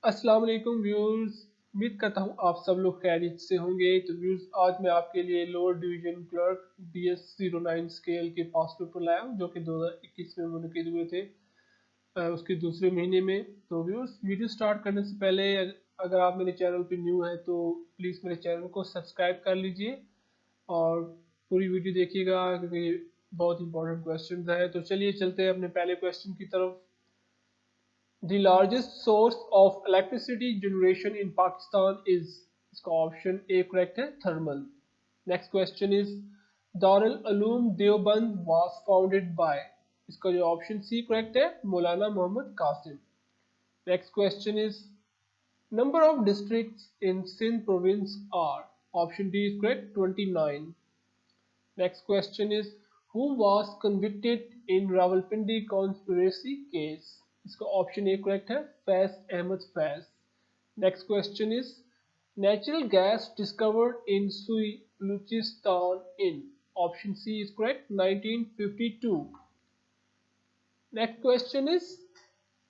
अस्सलाम वालेकुम व्यूअर्स। उम्मीद करता हूँ आप सब लोग खैरियत से होंगे। तो व्यूअर्स, आज मैं आपके लिए lower division clerk BS09 scale के पास पेपर लाया हूँ जो कि 2021 में मुनक़िद हुए थे, उसके दूसरे महीने में। तो व्यूअर्स, वीडियो स्टार्ट करने से पहले अगर आप मेरे चैनल पे न्यू हैं तो प्लीज़ मेरे चैनल को सब्सक्राइब कर लीजिए और पूरी वीडियो देखिएगा क्योंकि बहुत इंपॉर्टेंट क्वेश्चन है। तो चलिए चलते हैं अपने पहले क्वेश्चन की तरफ। The largest source of electricity generation in Pakistan is, इसका ऑप्शन ए करेक्ट है, thermal. Next question is Darul Uloom Deoband was founded by, इसका जो ऑप्शन सी करेक्ट है, Maulana Mohammad Qasim. Next question is number of districts in Sindh province are, option D is correct, 29। Next question is who was convicted in Rawalpindi conspiracy case, इसका option A correct है, Faiz Ahmad Faiz. Next question is natural gas discovered in Sui Balochistan in, option C is correct, 1952। Next question is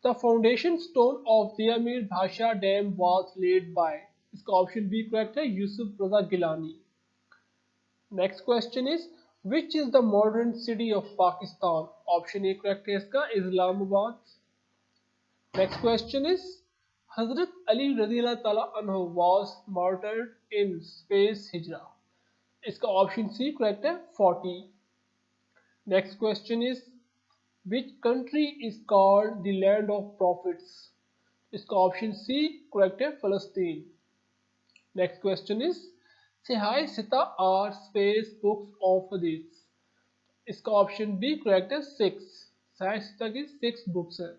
the foundation stone of Diamer Bhasha dam was laid by, इसका option B correct है, Yousuf Raza Gilani. Next question is which is the modern city of Pakistan, option A correct है इसका, Islamabad. Next question is हजरत अली रज़ियल्लाहु तआला अन्हु was martyred in space हिजरा, इसका option C correct है, 40। Next question is which country is called the land of profits, इसका option C correct है, फलस्तीन। Next question is Sihai Sita are space books of हदीस, इसका option B correct है, 6। सिहाई सिता की 6 books है।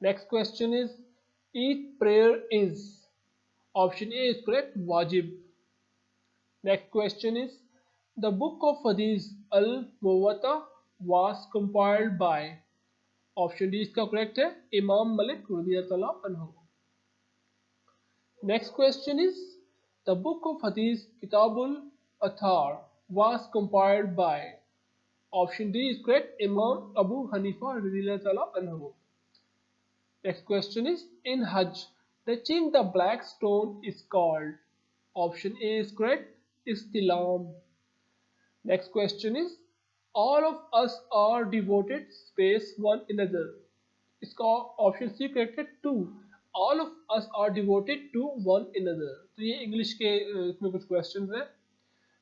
Next question is each prayer is, option A is correct, वाजिब। Next question is the book of Hadith Al Muwatta was compiled by, option D इसका correct है, इमाम मलिक रज़ियल्लाहु अन्हु। Next question is the book of Hadith Kitabul Athar was compiled by, option D is correct, Imam Abu Hanifa रज़ियल्लाहु अन्हु। Next question is in Hajj, touching the black stone is called, option A is correct, Istilam. Next question is all of us are devoted space one another, इसका option C correct है, to. all of us are devoted to one another, तो ये English के इसमें कुछ questions हैं।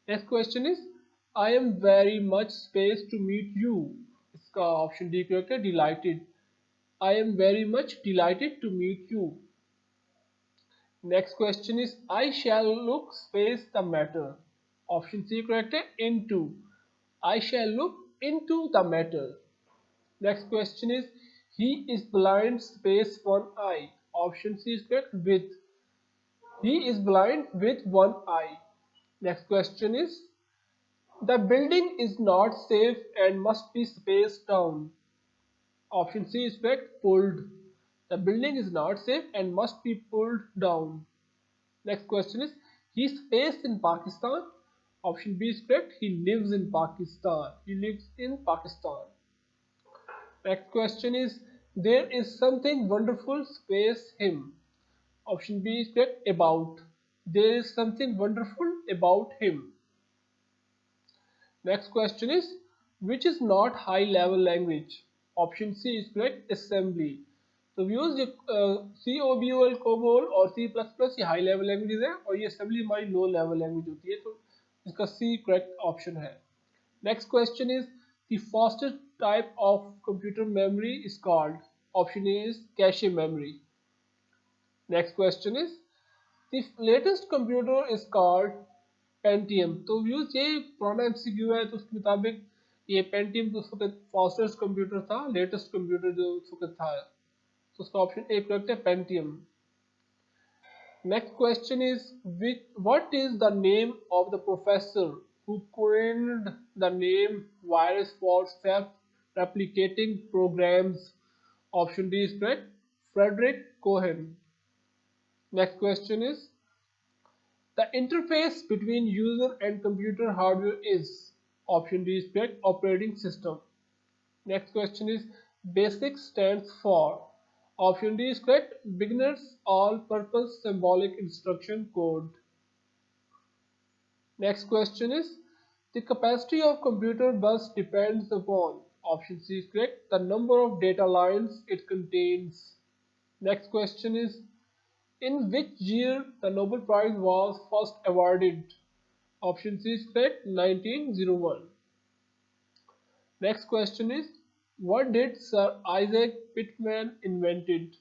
Next question is I am very much space to meet you, इसका option D correct है, delighted. I am very much delighted to meet you. Next question is I shall look space the matter, option C correct है, into। I shall look into the matter. Next question is he is blind space one eye, option C is correct, with। He is blind with one eye. Next question is the building is not safe and must be spaced down, option C is correct, pulled। The building is not safe and must be pulled down. Next question is he is based in Pakistan, option B is correct, he lives in Pakistan। He lives in Pakistan. Next question is there is something wonderful space him, option B is correct, about। There is something wonderful about him. Next question is which is not high level language, option C is correct, assembly. तो व्यूज C O B O COBOL और C plus plus ये high level language है और ये assembly हमारी low level language होती है, तो इसका सी करेक्ट ऑप्शन है। Next question is the fastest type of computer memory is called, option A is cache memory. Next question is the latest computer is called Pentium. तो views ये पुराना MCQ है, तो उसके मुताबिक ये पेंटियम तो उस वक्त फास्टेस्ट कंप्यूटर था, लेटेस्ट कंप्यूटर जो उस वक्त था, तो उसका ऑप्शन ए करेक्ट है, Pentium. Next question is what is the name of the professor who coined the name virus for self replicating programs, option D is correct, Frederick Cohen. Next question is the interface between user and computer hardware is, option D is correct, operating system. Next question is basic stands for, Option D is correct. Beginners all-purpose symbolic instruction code. Next question is the capacity of computer bus depends upon. Option C is correct. The number of data lines it contains. Next question is in which year the Nobel Prize was first awarded? Option C is correct. 1901. Next question is what did Sir Isaac Pitman invented?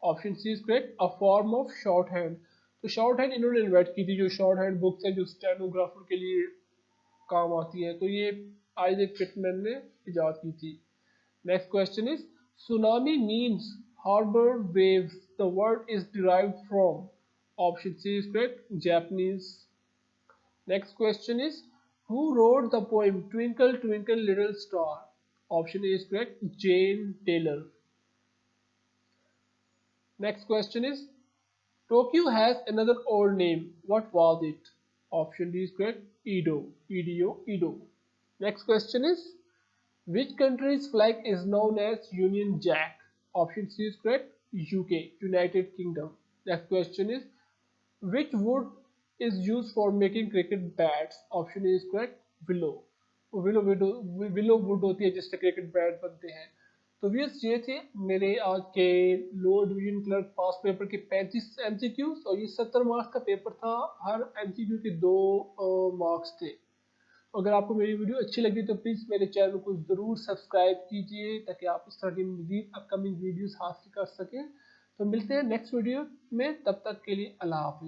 Option C is correct a form of shorthand. तो shorthand इन्होंने invent की थी, जो short hand books हैं जो stenographer के लिए काम आती हैं, तो ये आइजैक पिटमैन ने इजाद की थी। Next question is tsunami means harbour waves, the word is derived from. Option C is correct Japanese. Next question is who wrote the poem twinkle twinkle little star? Option A is correct Jane Taylor. Next question is Tokyo has another old name. What was it? Option D is correct. Edo. Edo. Edo. Next question is which country's flag is known as Union Jack? Option C is correct. UK. United Kingdom. Next question is which wood is used for making cricket bats? Option A is correct. Willow. Willow would होती है जिससे cricket bat बनते हैं। तो viewers ये थे मेरे आज के लोअर डिवीजन क्लर्क पास पेपर के 35 एमसीक्यूज और ये 70 मार्क्स का पेपर था। हर एमसीक्यू के 2 मार्क्स थे। अगर आपको मेरी वीडियो अच्छी लगी तो प्लीज़ मेरे चैनल को ज़रूर सब्सक्राइब कीजिए ताकि आप इस तरह की मज़ीद अपकमिंग वीडियोस हासिल कर सकें। तो मिलते हैं नेक्स्ट वीडियो में, तब तक के लिए अल्लाह हाफिज़।